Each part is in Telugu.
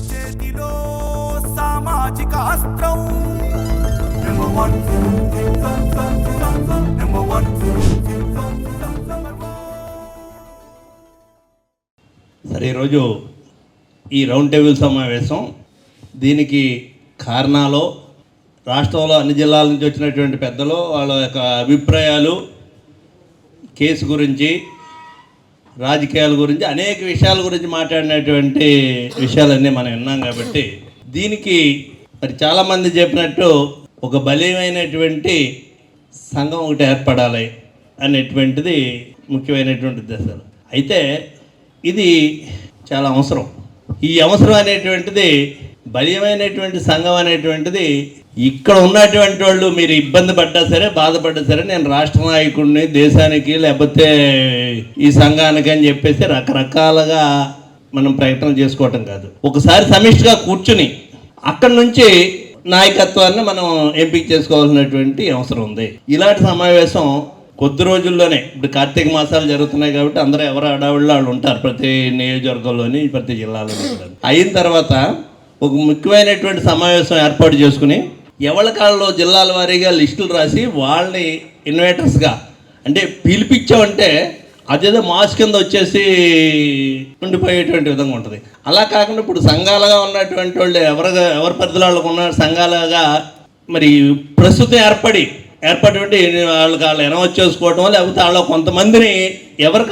చేతిలో సామాజిక అస్త్రం నెంబర్ వన్. సరే, ఈరోజు ఈ రౌండ్ టేబుల్ సమావేశం, దీనికి కారణాలు రాష్ట్రంలో అన్ని జిల్లాల నుంచి వచ్చినటువంటి పెద్దలు వాళ్ళ యొక్క అభిప్రాయాలు, కేసు గురించి, రాజకీయాల గురించి, అనేక విషయాల గురించి మాట్లాడినటువంటి విషయాలన్నీ మనం విన్నాం. కాబట్టి దీనికి మరి చాలామంది చెప్పినట్టు ఒక బలీయమైనటువంటి సంఘం ఒకటి ఏర్పడాలి అనేటువంటిది ముఖ్యమైనటువంటి ఉద్దేశాలు. అయితే ఇది చాలా అవసరం. ఈ అవసరం అనేటువంటిది, బలీయమైనటువంటి సంఘం అనేటువంటిది ఇక్కడ ఉన్నటువంటి వాళ్ళు మీరు ఇబ్బంది పడ్డా సరే, బాధపడ్డా సరే, నేను రాష్ట్ర నాయకుడిని దేశానికి లేకపోతే ఈ సంఘానికి అని చెప్పేసి రకరకాలుగా మనం ప్రయత్నం చేసుకోవటం కాదు. ఒకసారి సమిష్టిగా కూర్చుని అక్కడి నుంచి నాయకత్వాన్ని మనం ఎంపిక చేసుకోవాల్సినటువంటి అవసరం ఉంది. ఇలాంటి సమావేశం కొద్ది రోజుల్లోనే, ఇప్పుడు కార్తీక మాసాలు జరుగుతున్నాయి కాబట్టి అందరూ ఎవరు అడావిళ్ళు వాళ్ళు ఉంటారు, ప్రతి నియోజకవర్గంలోని ప్రతి జిల్లాలోని. అయిన తర్వాత ఒక ముఖ్యమైనటువంటి సమావేశం ఏర్పాటు చేసుకుని ఎవరి కాళ్ళలో జిల్లాల వారీగా లిస్టులు రాసి వాళ్ళని ఇన్వైటర్స్గా, అంటే పిలిపించామంటే అదేదో మాస్ కింద వచ్చేసి ఉండిపోయేటువంటి విధంగా ఉంటుంది. అలా కాకుండా ఇప్పుడు సంఘాలుగా ఉన్నటువంటి వాళ్ళు ఎవరి పరిధిలో వాళ్ళకు ఉన్న సంఘాలుగా మరి ప్రస్తుతం ఏర్పడి వాళ్ళ అనౌన్స్ చేసుకోవటం, లేకపోతే వాళ్ళు కొంతమందిని ఎవరి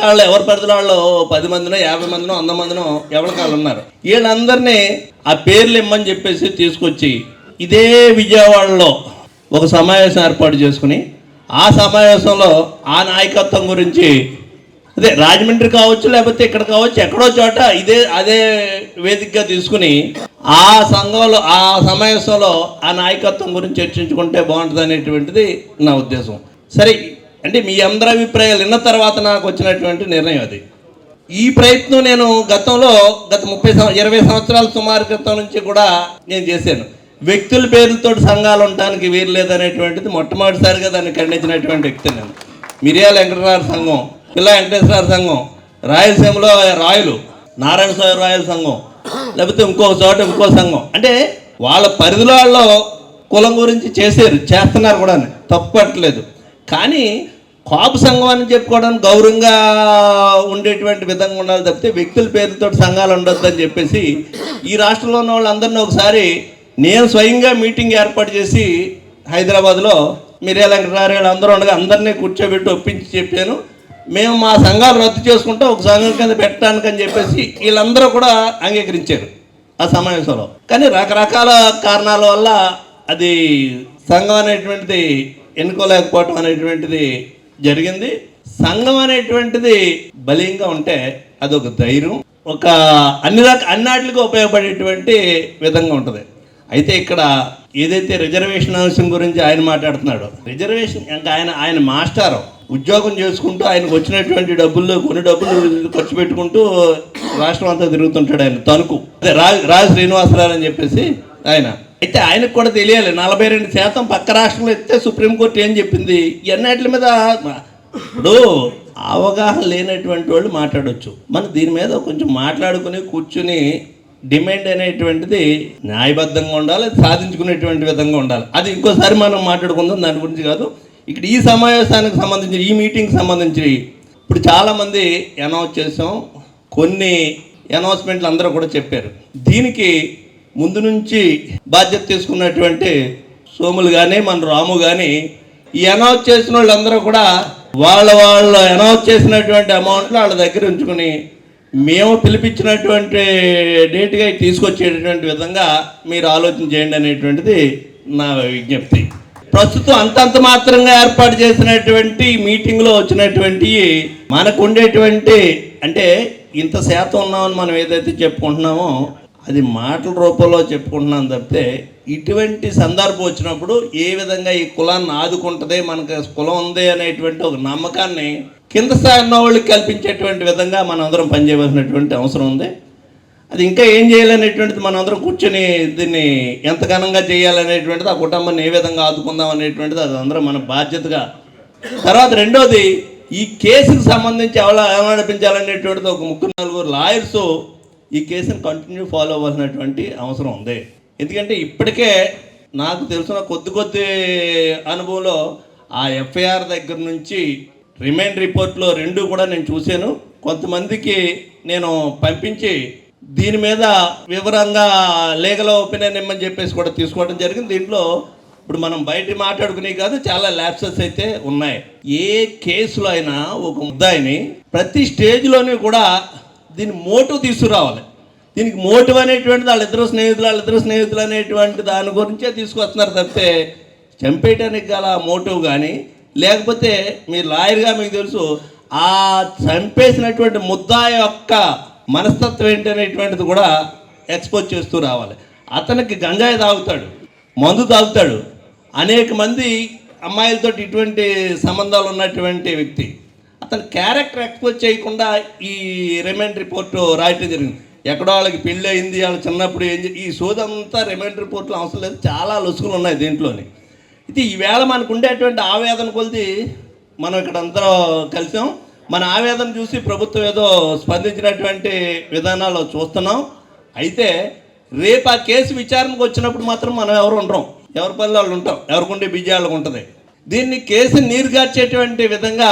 పరిధిలో వాళ్ళు 10 మందినో 50 మందినో 100 మందినో ఎవరి కాళ్ళు ఉన్నారు, వీళ్ళందరినీ ఆ పేర్లు ఇమ్మని చెప్పేసి తీసుకొచ్చి ఇదే విజయవాడలో ఒక సమావేశం ఏర్పాటు చేసుకుని ఆ సమావేశంలో ఆ నాయకత్వం గురించి, అదే రాజమండ్రి కావచ్చు లేకపోతే ఇక్కడ కావచ్చు, ఎక్కడో చోట అదే వేదికగా తీసుకుని ఆ సంఘంలో ఆ సమావేశంలో ఆ నాయకత్వం గురించి చర్చించుకుంటే బాగుంటుంది అనేటువంటిది నా ఉద్దేశం. సరే, అంటే మీ అందరి అభిప్రాయాలు విన్న తర్వాత నాకు వచ్చినటువంటి నిర్ణయం అది. ఈ ప్రయత్నం నేను గత 20 సంవత్సరాల సుమారు క్రితం నుంచి కూడా నేను చేశాను. వ్యక్తుల పేర్లతో సంఘాలు ఉండడానికి వీలు లేదనేటువంటిది మొట్టమొదటిసారిగా దాన్ని ఖండించినటువంటి వ్యక్తి నేను. మిరియాల వెంకటరాయ సంఘం, పిల్ల వెంకటేశ్వర సంఘం, రాయలసీమలో రాయలు, నారాయణ స్వామి రాయల సంఘం, లేకపోతే ఇంకో చోట ఇంకో సంఘం, అంటే వాళ్ళ పరిధిలో కులం గురించి చేస్తున్నారు కూడా, తప్పట్లేదు. కానీ కాపు సంఘం అని చెప్పుకోవడానికి గౌరవంగా ఉండేటువంటి విధంగా ఉండాలి తప్పితే వ్యక్తుల పేరుతో సంఘాలు ఉండొద్దు అని చెప్పేసి ఈ రాష్ట్రంలో ఉన్న వాళ్ళందరినీ ఒకసారి నేను స్వయంగా మీటింగ్ ఏర్పాటు చేసి హైదరాబాద్లో మిరియాల వెంకటరాయ అందరూ ఉండగా అందరినీ కూర్చోబెట్టి ఒప్పించి చెప్పాను, మేము మా సంఘాలు రద్దు చేసుకుంటే ఒక సంఘం కింద పెట్టడానికి అని చెప్పేసి వీళ్ళందరూ కూడా అంగీకరించారు ఆ సమావేశంలో. కానీ రకరకాల కారణాల వల్ల అది సంఘం అనేటువంటిది ఎన్నుకోలేకపోవటం అనేటువంటిది జరిగింది. సంఘం అనేటువంటిది బలీయంగా ఉంటే అదొక ధైర్యం, ఒక అన్నిటికీ ఉపయోగపడేటువంటి విధంగా ఉంటుంది. అయితే ఇక్కడ ఏదైతే రిజర్వేషన్ అంశం గురించి ఆయన మాట్లాడుతున్నాడో, రిజర్వేషన్ ఇంకా ఆయన మాస్టారు ఉద్యోగం చేసుకుంటూ ఆయనకు వచ్చినటువంటి కొన్ని డబ్బులు ఖర్చు పెట్టుకుంటూ రాష్ట్రం అంతా తిరుగుతుంటాడు. ఆయన తణుకు, అదే రాజు శ్రీనివాసరావు అని చెప్పేసి ఆయన. అయితే ఆయనకు కూడా తెలియాలి, 42% పక్క రాష్ట్రంలో ఇస్తే సుప్రీంకోర్టు ఏం చెప్పింది, ఇవన్నిటి మీద ఇప్పుడు అవగాహన లేనటువంటి వాళ్ళు మాట్లాడవచ్చు. మనం దీని మీద కొంచెం మాట్లాడుకుని కూర్చుని డిమాండ్ అనేటువంటిది న్యాయబద్ధంగా ఉండాలి, సాధించుకునేటువంటి విధంగా ఉండాలి. అది ఇంకోసారి మనం మాట్లాడుకుందాం, దాని గురించి కాదు. ఇక్కడ ఈ సమావేశానికి సంబంధించి, ఈ మీటింగ్కి సంబంధించి ఇప్పుడు చాలామంది అనౌన్స్ చేసాం, కొన్ని అనౌన్స్మెంట్లు అందరూ కూడా చెప్పారు. దీనికి ముందు నుంచి బాధ్యత తీసుకున్నటువంటి సోములు కానీ మన రాము కానీ ఈ అనౌన్స్ చేసిన వాళ్ళందరూ కూడా వాళ్ళు అనౌన్స్ చేసినటువంటి అమౌంట్లు వాళ్ళ దగ్గర ఉంచుకుని మేము పిలిపించినటువంటి డేట్గా తీసుకొచ్చేటటువంటి విధంగా మీరు ఆలోచన చేయండి అనేటువంటిది నా విజ్ఞప్తి. ప్రస్తుతం అంతంత మాత్రంగా ఏర్పాటు చేసినటువంటి మీటింగ్లో వచ్చినటువంటి మనకు ఉండేటువంటి, అంటే ఇంత శాతం ఉన్నామని మనం ఏదైతే చెప్పుకుంటున్నామో అది మాటల రూపంలో చెప్పుకుంటున్నాం తప్పితే ఇటువంటి సందర్భం వచ్చినప్పుడు ఏ విధంగా ఈ కులాన్ని ఆదుకుంటుంది, మనకు కులం ఉంది అనేటువంటి ఒక నమ్మకాన్ని కింద స్థాయి ఉన్న వాళ్ళకి కల్పించేటువంటి విధంగా మనం అందరం పనిచేయవలసినటువంటి అవసరం ఉంది. అది ఇంకా ఏం చేయాలనేటువంటిది మనం అందరం కూర్చొని దీన్ని ఎంత ఘనంగా చేయాలనేటువంటిది, ఆ కుటుంబాన్ని ఏ విధంగా ఆదుకుందాం అనేటువంటిది అది అందరం మన బాధ్యతగా. తర్వాత రెండోది, ఈ కేసుకు సంబంధించి ఎవరు నడిపించాలనేటువంటిది ఒక 3-4 లాయర్స్ ఈ కేసుని కంటిన్యూ ఫాలో అవ్వాల్సినటువంటి అవసరం ఉంది. ఎందుకంటే ఇప్పటికే నాకు తెలిసిన కొద్ది అనుభవంలో ఆ ఎఫ్ఐఆర్ దగ్గర నుంచి రిమైండ్ రిపోర్ట్లో రెండు కూడా నేను చూశాను. కొంతమందికి నేను పంపించి దీని మీద వివరంగా లీగల్ ఒపీనియన్ ఇమ్మని చెప్పేసి కూడా తీసుకోవడం జరిగింది. దీంట్లో ఇప్పుడు మనం బయట మాట్లాడుకునే కాదు, చాలా ల్యాప్సెస్ అయితే ఉన్నాయి. ఏ కేసులో అయినా ఒక ముద్దాయిని ప్రతి స్టేజ్లోని కూడా దీని మోటివ్ తీసుకురావాలి. దీనికి మోటివ్ అనేటువంటిది వాళ్ళిద్దరు స్నేహితులు అనేటువంటి దాని గురించే తీసుకొస్తున్నారు తప్పితే చంపేయటానికి గల మోటివ్ కానీ, లేకపోతే మీరు లాయర్గా మీకు తెలుసు ఆ చంపేసినటువంటి ముద్దాయి యొక్క మనస్తత్వం ఏంటి అనేటువంటిది కూడా ఎక్స్పోజ్ చేస్తూ రావాలి. అతనికి గంజాయి తాగుతాడు, మందు తాగుతాడు, అనేక మంది అమ్మాయిలతో ఇటువంటి సంబంధాలు ఉన్నటువంటి వ్యక్తి. అతని క్యారెక్టర్ ఎక్స్పోజ్ చేయకుండా ఈ రిమైండ్ రిపోర్టు రాయటం జరిగింది. ఎక్కడో వాళ్ళకి పెళ్ళి అయింది, వాళ్ళు చిన్నప్పుడు ఈ సోదంతా రిమైండ్ రిపోర్ట్లో అవసరం లేదు, చాలా లొసుగులు ఉన్నాయి దీంట్లోని. ఇది ఈవేళ మనకు ఉండేటువంటి ఆవేదన కొలిది మనం ఇక్కడ అందరూ కలిసాం. మన ఆవేదన చూసి ప్రభుత్వం ఏదో స్పందించినటువంటి విధానాలు చూస్తున్నాం. అయితే రేపు ఆ కేసు విచారణకు వచ్చినప్పుడు మాత్రం మనం ఎవరు ఉండరం, ఎవరి పనులు వాళ్ళు ఉంటాం, ఎవరికుండే బిజీ వాళ్ళకు ఉంటుంది. దీన్ని కేసు నీరుగార్చేటువంటి విధంగా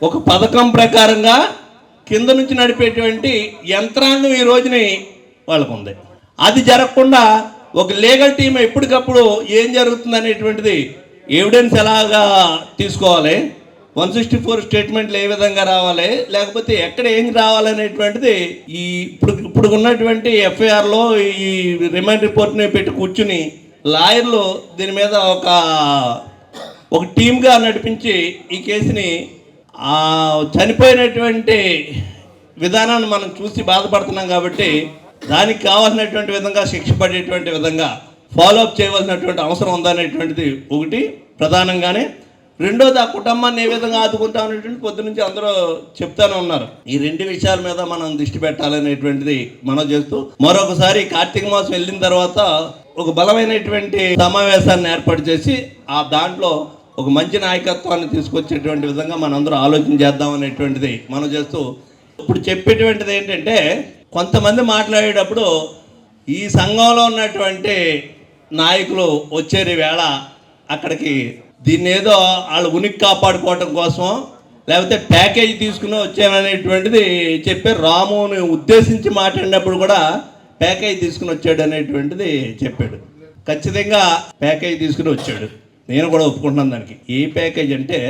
ఒక పథకం ప్రకారంగా కింద నుంచి నడిపేటువంటి యంత్రాంగం ఈ రోజుని వాళ్ళకు ఉంది. అది జరగకుండా ఒక లీగల్ టీం ఎప్పటికప్పుడు ఏం జరుగుతుంది అనేటువంటిది ఎవిడెన్స్ ఎలాగా తీసుకోవాలి, 164 స్టేట్మెంట్లు ఏ విధంగా రావాలి, లేకపోతే ఎక్కడ ఏం రావాలనేటువంటిది ఈ ఇప్పుడు ఉన్నటువంటి ఎఫ్ఐఆర్లో ఈ రిమైండ్ రిపోర్ట్ని పెట్టి కూర్చుని లాయర్లు దీని మీద ఒక టీమ్గా నడిపించి ఈ కేసుని చనిపోయినటువంటి విధానాన్ని మనం చూసి బాధపడుతున్నాం కాబట్టి దానికి కావాల్సినటువంటి విధంగా శిక్ష పడేటువంటి విధంగా ఫాలోఅప్ చేయవలసినటువంటి అవసరం ఉందనేటువంటిది ఒకటి ప్రధానంగానే. రెండోది ఆ కుటుంబాన్ని ఏ విధంగా ఆదుకుంటాం అనేటువంటి పొద్దు నుంచి అందరూ చెప్తానే ఉన్నారు. ఈ రెండు విషయాల మీద మనం దృష్టి పెట్టాలనేటువంటిది మనం చేస్తూ మరొకసారి కార్తీక మాసం వెళ్ళిన తర్వాత ఒక బలమైనటువంటి సమావేశాన్ని ఏర్పాటు చేసి ఆ దాంట్లో ఒక మంచి నాయకత్వాన్ని తీసుకొచ్చేటువంటి విధంగా మనందరూ ఆలోచన చేద్దాం అనేటువంటిది మనం చేస్తూ ఇప్పుడు చెప్పేటువంటిది ఏంటంటే, కొంతమంది మాట్లాడేటప్పుడు ఈ సంఘంలో ఉన్నటువంటి నాయకులు వచ్చే వేళ అక్కడికి దీన్ని ఏదో వాళ్ళ ఉనికి కాపాడుకోవటం కోసం లేకపోతే ప్యాకేజీ తీసుకుని వచ్చాననేటువంటిది చెప్పి రాముని ఉద్దేశించి మాట్లాడినప్పుడు కూడా ప్యాకేజీ తీసుకుని వచ్చాడు అనేటువంటిది చెప్పాడు. ఖచ్చితంగా ప్యాకేజీ తీసుకుని వచ్చాడు, నేను కూడా ఒప్పుకుంటున్నాను దానికి. ఏ ప్యాకేజ్ అంటే,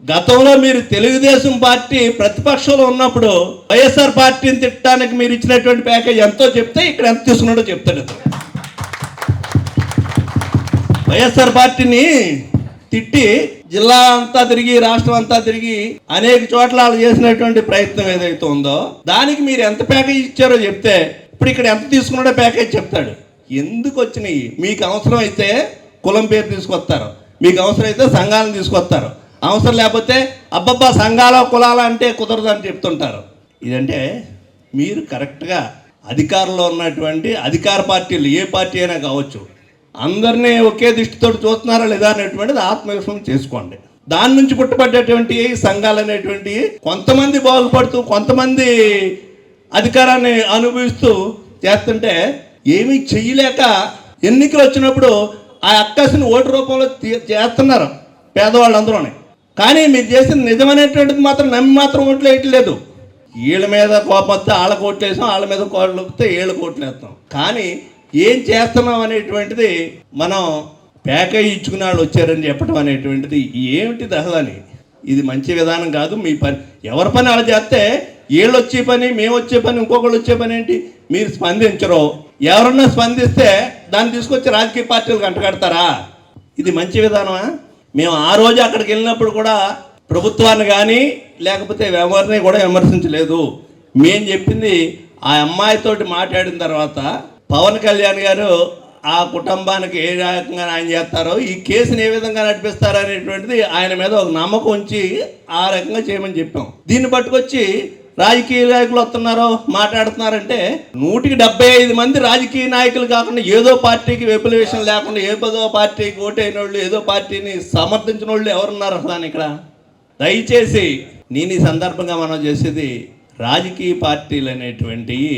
గతంలో మీరు తెలుగుదేశం పార్టీ ప్రతిపక్షంలో ఉన్నప్పుడు వైఎస్ఆర్ పార్టీని తిట్టడానికి మీరు ఇచ్చినటువంటి ప్యాకేజ్ ఎంతో చెప్తే ఇక్కడ ఎంత తీసుకున్నాడో చెప్తాడు. వైఎస్ఆర్ పార్టీని తిట్టి జిల్లా అంతా తిరిగి రాష్ట్రం అంతా తిరిగి అనేక చోట్ల వాళ్ళు చేసినటువంటి ప్రయత్నం ఏదైతే ఉందో దానికి మీరు ఎంత ప్యాకేజ్ ఇచ్చారో చెప్తే ఇప్పుడు ఇక్కడ ఎంత తీసుకున్నాడో ప్యాకేజ్ చెప్తాడు. ఎందుకు వచ్చినాయి? మీకు అవసరం అయితే కులం పేరు తీసుకొస్తారు, మీకు అవసరం అయితే సంఘాలను తీసుకొస్తారు, అవసరం లేకపోతే అబ్బబ్బా సంఘాల కులాల అంటే కుదరదు అని చెప్తుంటారు. ఇదంటే మీరు కరెక్ట్గా అధికారంలో ఉన్నటువంటి అధికార పార్టీలు ఏ పార్టీ అయినా కావచ్చు, అందరినీ ఒకే దృష్టితో చూస్తున్నారా లేదా అనేటువంటిది ఆత్మవిశ్వాసం చేసుకోండి. దాని నుంచి పుట్టబడ్డటువంటి సంఘాలు అనేటువంటి కొంతమంది బాగుపడుతూ కొంతమంది అధికారాన్ని అనుభవిస్తూ చేస్తుంటే ఏమీ చెయ్యలేక ఎన్నికలు వచ్చినప్పుడు ఆ అక్కసిని ఓటు రూపంలో చేస్తున్నారు పేదవాళ్ళందరూనే. కానీ మీరు చేసిన నిజమనేటువంటిది మాత్రం నమ్మి మాత్రం ఓట్లు వేయట్లేదు. వీళ్ళ మీద కోపం వస్తే వాళ్ళకి ఓట్లు వేసాం, వాళ్ళ మీద కోట్లు వస్తే వీళ్ళకి ఓట్లు వేస్తాం. కానీ ఏం చేస్తున్నాం అనేటువంటిది మనం ప్యాకేజ్ ఇచ్చుకునే వాళ్ళు వచ్చారని చెప్పడం అనేటువంటిది ఏమిటి దహలని? ఇది మంచి విధానం కాదు. మీ పని ఎవరి పని అలా చేస్తే వీళ్ళు వచ్చే పని, మేము వచ్చే పని, ఇంకొకళ్ళు వచ్చే పని ఏంటి? మీరు స్పందించరు. ఎవరన్నా స్పందిస్తే దాన్ని తీసుకొచ్చి రాజకీయ పార్టీలకు అంటగడతారా? ఇది మంచి విధానమా? మేము ఆ రోజు అక్కడికి వెళ్ళినప్పుడు కూడా ప్రభుత్వాన్ని కానీ లేకపోతే ఎవరిని కూడా విమర్శించలేదు. మేము చెప్పింది ఆ అమ్మాయితోటి మాట్లాడిన తర్వాత పవన్ కళ్యాణ్ గారు ఆ కుటుంబానికి ఏ రకంగా ఆయన చేస్తారో, ఈ కేసుని ఏ విధంగా నడిపిస్తారో అనేటువంటిది ఆయన మీద ఒక నమ్మకం ఉంచి ఆ రకంగా చేయమని చెప్పాం. దీన్ని పట్టుకొచ్చి రాజకీయ నాయకులు వస్తున్నారో మాట్లాడుతున్నారంటే 175 మంది రాజకీయ నాయకులు కాకుండా ఏదో పార్టీకి విప్లవేషం లేకుండా ఏదో పార్టీకి ఓటైన వాళ్ళు, ఏదో పార్టీని సమర్థించిన వాళ్ళు ఎవరున్నారు అసలు ఇక్కడ? దయచేసి నేను ఈ సందర్భంగా మనం చేసేది రాజకీయ పార్టీలు అనేటువంటివి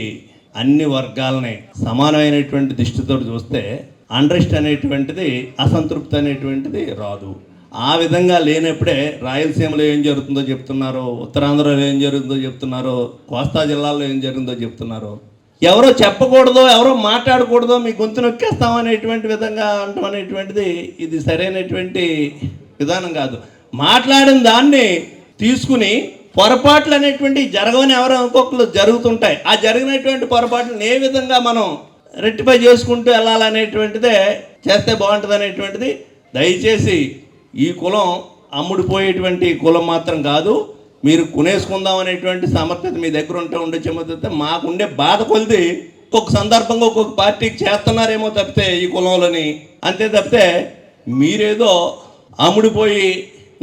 అన్ని వర్గాలని సమానమైనటువంటి దృష్టితో చూస్తే అన్రెస్ట్ అనేటువంటిది, అసంతృప్తి అనేటువంటిది రాదు. ఆ విధంగా లేనప్పుడే రాయలసీమలో ఏం జరుగుతుందో చెప్తున్నారో, ఉత్తరాంధ్రలో ఏం జరుగుతుందో చెప్తున్నారో, కోస్తా జిల్లాలో ఏం జరిగిందో చెప్తున్నారో, ఎవరో చెప్పకూడదో, ఎవరో మాట్లాడకూడదో, మీ గొంతు నొక్కేస్తాం అనేటువంటి విధంగా అంటాం అనేటువంటిది ఇది సరైనటువంటి విధానం కాదు. మాట్లాడిన దాన్ని తీసుకుని పొరపాట్లు అనేటువంటి జరగవని ఎవరో ఇంకొకరు జరుగుతుంటాయి. ఆ జరిగినటువంటి పొరపాట్లను ఏ విధంగా మనం రెక్టిఫై చేసుకుంటూ వెళ్ళాలనేటువంటిదే చేస్తే బాగుంటుంది అనేటువంటిది. దయచేసి ఈ కులం అమ్ముడిపోయేటువంటి కులం మాత్రం కాదు. మీరు కొనేసుకుందాం అనేటువంటి సమర్థత మీ దగ్గర ఉండే చెమతే మాకుండే బాధ కొలిది ఒక్కొక్క సందర్భంగా ఒక్కొక్క పార్టీకి చేస్తున్నారేమో తప్పితే ఈ కులంలోని, అంతే తప్పితే మీరేదో అమ్ముడిపోయి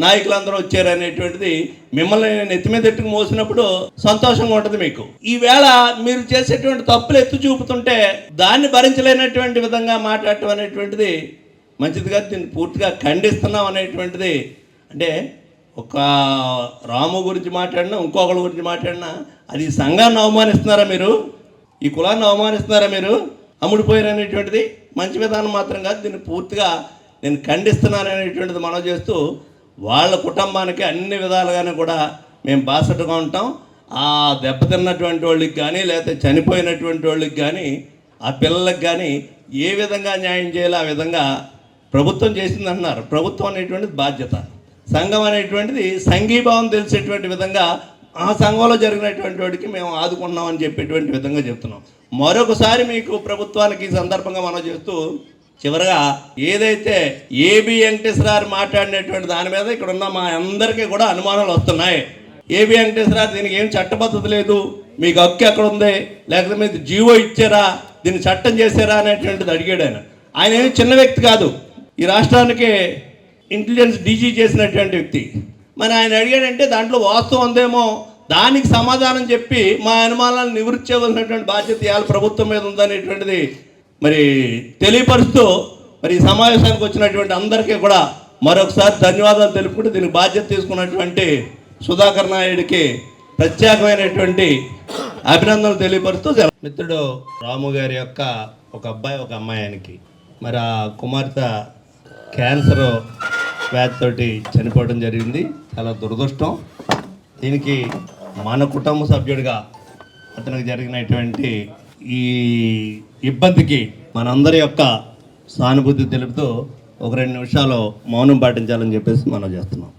నాయకులందరూ వచ్చారనేటువంటిది మిమ్మల్ని నెత్తి మీద ఎట్టుకు మోసినప్పుడు సంతోషంగా ఉంటుంది మీకు. ఈవేళ మీరు చేసేటువంటి తప్పులు ఎత్తు చూపుతుంటే దాన్ని భరించలేనటువంటి విధంగా మాట్లాడటం అనేటువంటిది మంచిది కాదు. దీన్ని పూర్తిగా ఖండిస్తున్నాం అనేటువంటిది. అంటే ఒక రాము గురించి మాట్లాడినా, ఇంకొకళ్ళ గురించి మాట్లాడినా అది సంఘాన్ని అవమానిస్తున్నారా మీరు? ఈ కులాన్ని అవమానిస్తున్నారా మీరు? అమ్ముడిపోయారు అనేటువంటిది మంచి విధానం మాత్రం కాదు. దీన్ని పూర్తిగా నేను ఖండిస్తున్నాను అనేటువంటిది మనం చేస్తూ, వాళ్ళ కుటుంబానికి అన్ని విధాలుగానే కూడా మేము బాసటగా ఉంటాం. ఆ దెబ్బతిన్నటువంటి వాళ్ళకి కానీ, లేకపోతే చనిపోయినటువంటి వాళ్ళకి కానీ, ఆ పిల్లలకు కానీ ఏ విధంగా న్యాయం చేయాలో ఆ విధంగా ప్రభుత్వం చేసింది అంటున్నారు. ప్రభుత్వం అనేటువంటిది బాధ్యత, సంఘం అనేటువంటిది సంఘీభావం తెలిసేటువంటి విధంగా ఆ సంఘంలో జరిగినటువంటి వాడికి మేము ఆదుకున్నామని చెప్పేటువంటి విధంగా చెప్తున్నాం. మరొకసారి మీకు ప్రభుత్వానికి ఈ సందర్భంగా మనం చేస్తూ, చివరగా ఏదైతే ఏబి వెంకటేశ్వర మాట్లాడినటువంటి దాని మీద ఇక్కడ ఉన్న మా అందరికీ కూడా అనుమానాలు వస్తున్నాయి. ఏబి వెంకటేశ్వర దీనికి ఏం చట్టబద్ధత లేదు, మీకు హక్కు ఎక్కడ ఉంది, లేకపోతే మీరు జీవో ఇచ్చారా, దీన్ని చట్టం చేశారా అనేటువంటిది అడిగాడు. ఆయన ఏమి చిన్న వ్యక్తి కాదు, ఈ రాష్ట్రానికి ఇంటెలిజెన్స్ డీజీ చేసినటువంటి వ్యక్తి. మరి ఆయన అడిగాడంటే దాంట్లో వాస్తవం ఉందేమో, దానికి సమాధానం చెప్పి మా అనుమానాలను నివృత్తి చేయవలసినటువంటి బాధ్యత ఇవాళ ప్రభుత్వం మీద ఉందనేటువంటిది మరి తెలియపరుస్తూ, మరి ఈ సమావేశానికి వచ్చినటువంటి అందరికీ కూడా మరొకసారి ధన్యవాదాలు తెలుపుకుంటూ దీనికి బాధ్యత తీసుకున్నటువంటి సుధాకర్ నాయుడికి ప్రత్యేకమైనటువంటి అభినందనలు తెలియపరుస్తూ, మిత్రుడు రాము గారి యొక్క ఒక అబ్బాయి ఒక అమ్మాయి ఆయనకి మరి ఆ కుమార్తె క్యాన్సర్ వ్యాధితోటి చనిపోవడం జరిగింది. చాలా దురదృష్టం. దీనికి మన కుటుంబ సభ్యుడిగా అతనికి జరిగినటువంటి ఈ ఇబ్బందికి మనందరి యొక్క సానుభూతి తెలుపుతూ ఒక 2 నిమిషాలు మౌనం పాటించాలని చెప్పేసి మనం చేస్తున్నాం.